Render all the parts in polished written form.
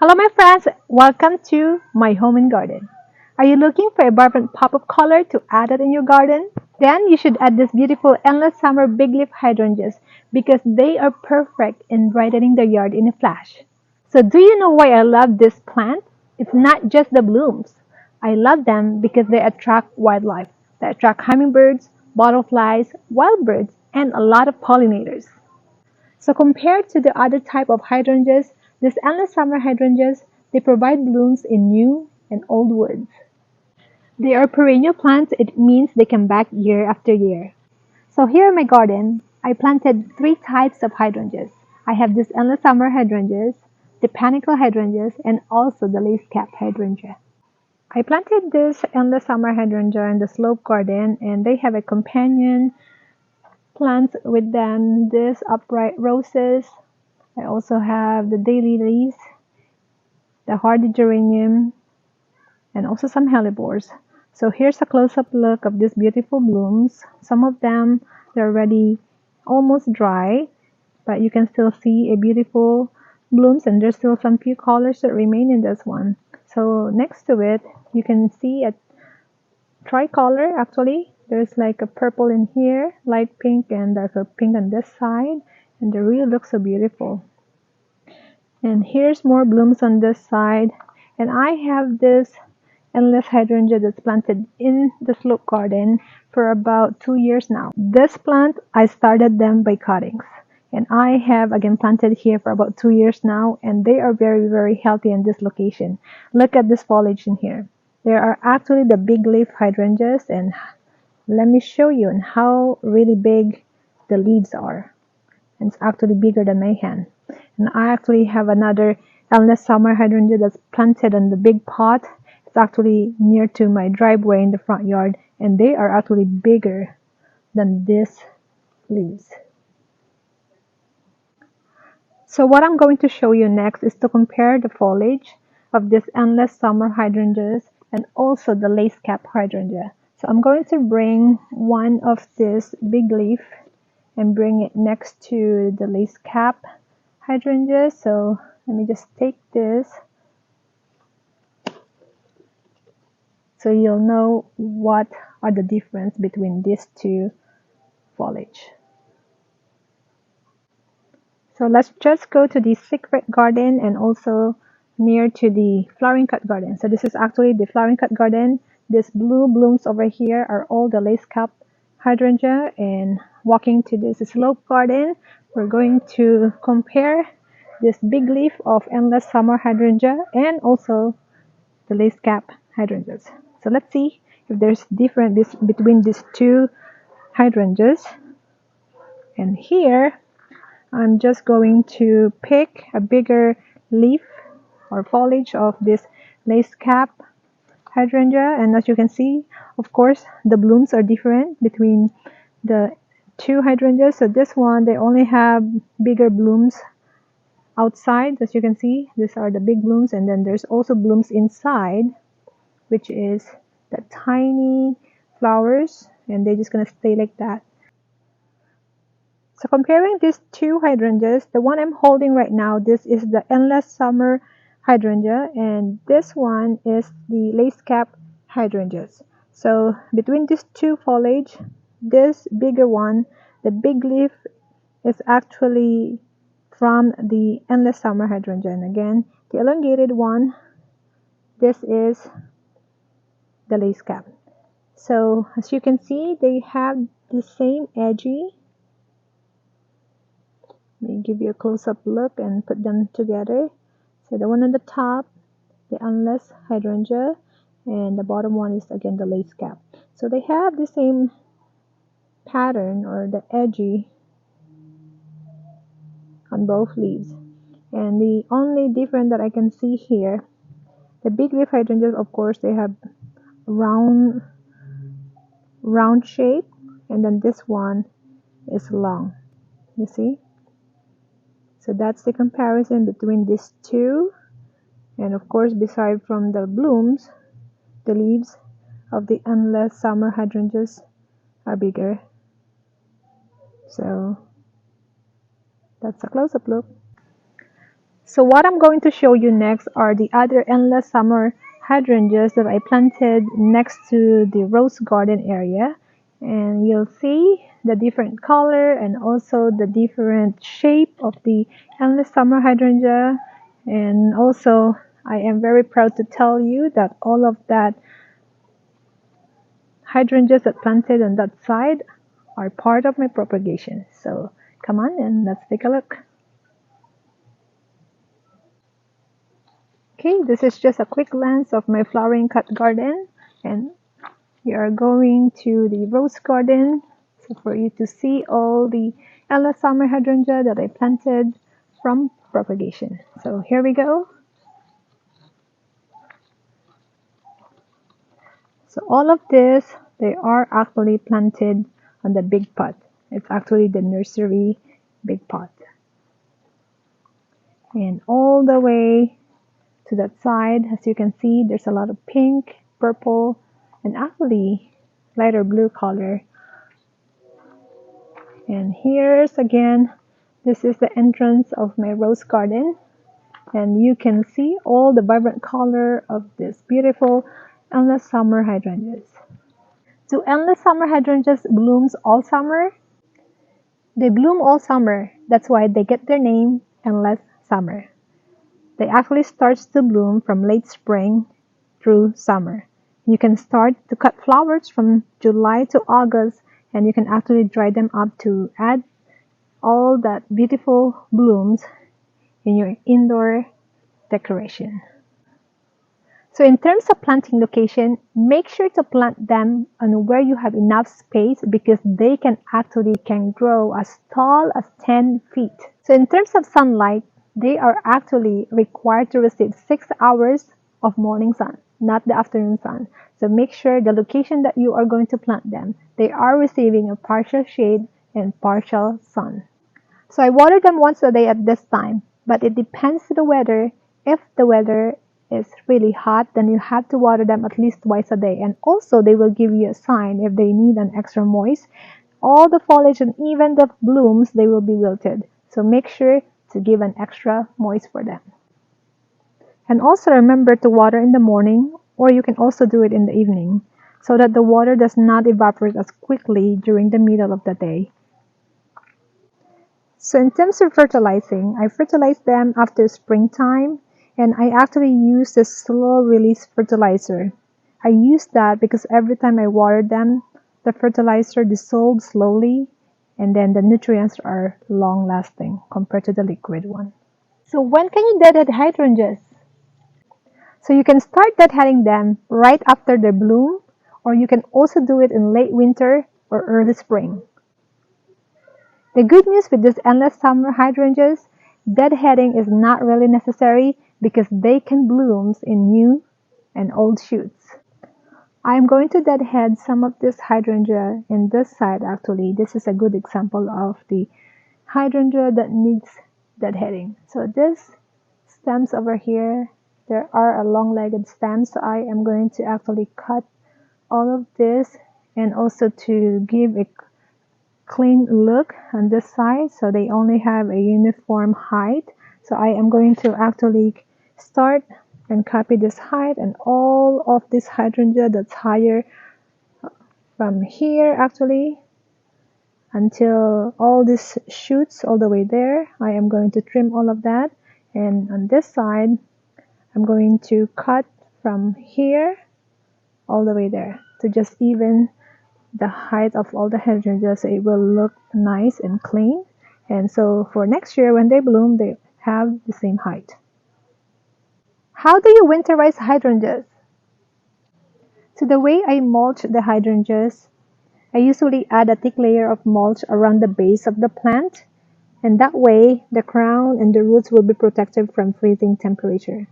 Hello my friends, welcome to my home and garden. Are you looking for a vibrant pop of color to add it in your garden? Then you should add this beautiful endless summer big leaf hydrangeas because they are perfect in brightening the yard in a flash. So do you know why I love this plant? It's not just the blooms. I love them because they attract wildlife. They attract hummingbirds, butterflies, wild birds, and a lot of pollinators. So compared to the other type of hydrangeas, these endless summer hydrangeas, they provide blooms in new and old woods. They are perennial plants, it means they come back year after year. So here in my garden, I planted three types of hydrangeas. I have these endless summer hydrangeas, the panicle hydrangeas, and also the lace cap hydrangea. I planted this endless summer hydrangea in the slope garden and they have a companion plants with them, these upright roses. I also have the daylilies, the hardy geranium, and also some hellebores. So here's a close-up look of these beautiful blooms. Some of them, they're already almost dry, but you can still see a beautiful blooms and there's still some few colors that remain in this one. So next to it, you can see a tricolor actually. There's like a purple in here, light pink and darker pink on this side, and they really look so beautiful. And here's more blooms on this side. And I have this endless hydrangea that's planted in the slope garden for about 2 years now. This plant, I started them by cuttings. And I have again planted here for about 2 years now, and they are very, very healthy in this location. Look at this foliage in here. There are actually the big leaf hydrangeas, and let me show you how really big the leaves are. And it's actually bigger than my hand. And I actually have another endless summer hydrangea that's planted in the big pot. It's actually near to my driveway in the front yard, and they are actually bigger than these leaves. So what I'm going to show you next is to compare the foliage of this endless summer hydrangeas and also the lace cap hydrangea. So I'm going to bring one of this big leaf and bring it next to the lace cap hydrangea. So let me just take this so you'll know what are the difference between these two foliage. So let's just go to the secret garden and also near to the flowering cut garden. So this is actually the flowering cut garden. These blue blooms over here are all the lace cap hydrangea, and walking to this slope garden, we're going to compare this big leaf of endless summer hydrangea and also the lace cap hydrangeas. So let's see if there's difference between these two hydrangeas. And here I'm just going to pick a bigger leaf or foliage of this lace cap hydrangea, and as you can see, of course, the blooms are different between the two hydrangeas. So this one, they only have bigger blooms outside. As you can see, these are the big blooms, and then there's also blooms inside, which is the tiny flowers, and they're just gonna stay like that. So comparing these two hydrangeas, the one I'm holding right now, this is the endless summer hydrangea, and this one is the lace cap hydrangeas. So between these two foliage, this bigger one, the big leaf, is actually from the endless summer hydrangea. And again, the elongated one, this is the lace cap. So as you can see, they have the same edgy. Let me give you a close-up look and put them together. So the one on the top, the endless hydrangea, and the bottom one is again the lace cap. So they have the same pattern or the edgy on both leaves. And the only difference that I can see here, the big leaf hydrangeas, of course, they have round shape, and then this one is long. You see? So that's the comparison between these two. And of course, beside from the blooms, the leaves of the endless summer hydrangeas are bigger. So that's a close-up look. So what I'm going to show you next are the other endless summer hydrangeas that I planted next to the rose garden area. And you'll see the different color and also the different shape of the endless summer hydrangea. And also I am very proud to tell you that all of that hydrangeas that planted on that side are part of my propagation. So come on and let's take a look. Okay, this is just a quick glance of my flowering cut garden, and we are going to the rose garden so for you to see all the endless summer hydrangea that I planted from propagation. So here we go. So all of this, they are actually planted on the big pot. It's actually the nursery big pot. And all the way to that side, as you can see, there's a lot of pink, purple, and actually lighter blue color. And here's again, this is the entrance of my rose garden. And you can see all the vibrant color of this beautiful endless summer hydrangeas. Do endless summer hydrangeas blooms all summer? They bloom all summer. That's why they get their name, endless summer. They actually start to bloom from late spring through summer. You can start to cut flowers from July to August, and you can actually dry them up to add all that beautiful blooms in your indoor decoration. So in terms of planting location, make sure to plant them on where you have enough space because they can grow as tall as 10 feet. So in terms of sunlight, they are actually required to receive 6 hours of morning sun, not the afternoon sun. So make sure the location that you are going to plant them, they are receiving a partial shade and partial sun. So I water them once a day at this time, but it depends to the weather. If the weather is really hot, then you have to water them at least twice a day. And also they will give you a sign if they need an extra moist. All the foliage and even the blooms, they will be wilted. So make sure to give an extra moist for them. And also remember to water in the morning, or you can also do it in the evening, so that the water does not evaporate as quickly during the middle of the day. So in terms of fertilizing, I fertilize them after springtime, and I actually use the slow release fertilizer. I use that because every time I water them, the fertilizer dissolves slowly, and then the nutrients are long lasting compared to the liquid one. So when can you deadhead hydrangeas? So you can start deadheading them right after they bloom, or you can also do it in late winter or early spring. The good news with these endless summer hydrangeas, deadheading is not really necessary because they can bloom in new and old shoots. I am going to deadhead some of this hydrangea in this side actually. This is a good example of the hydrangea that needs deadheading. So this stems over here, there are a long-legged stem, so I am going to actually cut all of this and also to give a clean look on this side so they only have a uniform height. So I am going to actually start and copy this height and all of this hydrangea that's higher from here actually until all these shoots all the way there. I am going to trim all of that, and on this side I'm going to cut from here all the way there to just even the height of all the hydrangeas so it will look nice and clean. And so for next year when they bloom, they have the same height. How do you winterize hydrangeas? So the way I mulch the hydrangeas, I usually add a thick layer of mulch around the base of the plant, and that way the crown and the roots will be protected from freezing temperature.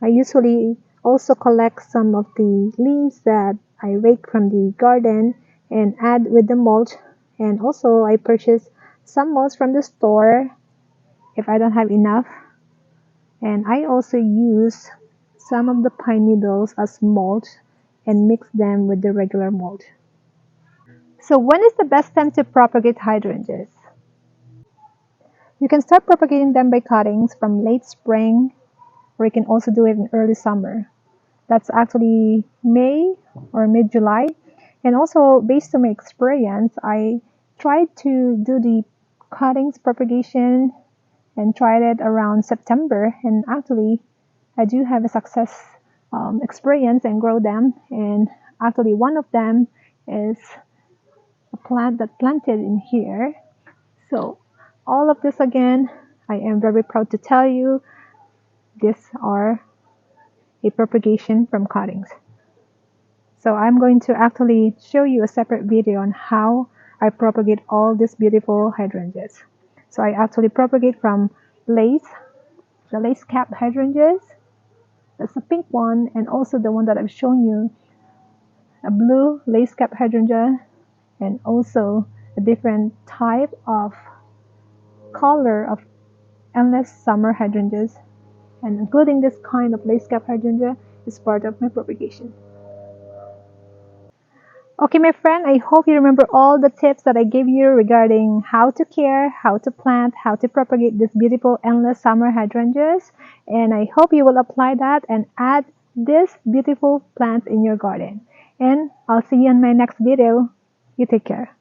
I usually also collect some of the leaves that I rake from the garden and add with the mulch, and also I purchase some mulch from the store if I don't have enough, and I also use some of the pine needles as mulch and mix them with the regular mulch. So when is the best time to propagate hydrangeas? You can start propagating them by cuttings from late spring, or you can also do it in early summer. That's actually May or mid-July. And also, based on my experience, I tried to do the cuttings propagation and tried it around September. And actually, I do have a success experience and grow them. And actually, one of them is a plant that planted in here. So, all of this again, I am very proud to tell you, these are a propagation from cuttings. So I'm going to actually show you a separate video on how I propagate all these beautiful hydrangeas. So I actually propagate from the lace cap hydrangeas. That's the pink one, and also the one that I've shown you, a blue lace cap hydrangea, and also a different type of color of endless summer hydrangeas, and including this kind of lace cap hydrangea is part of my propagation. Okay, my friend, I hope you remember all the tips that I gave you regarding how to care, how to plant, how to propagate these beautiful endless summer hydrangeas. And I hope you will apply that and add these beautiful plants in your garden. And I'll see you in my next video. You take care.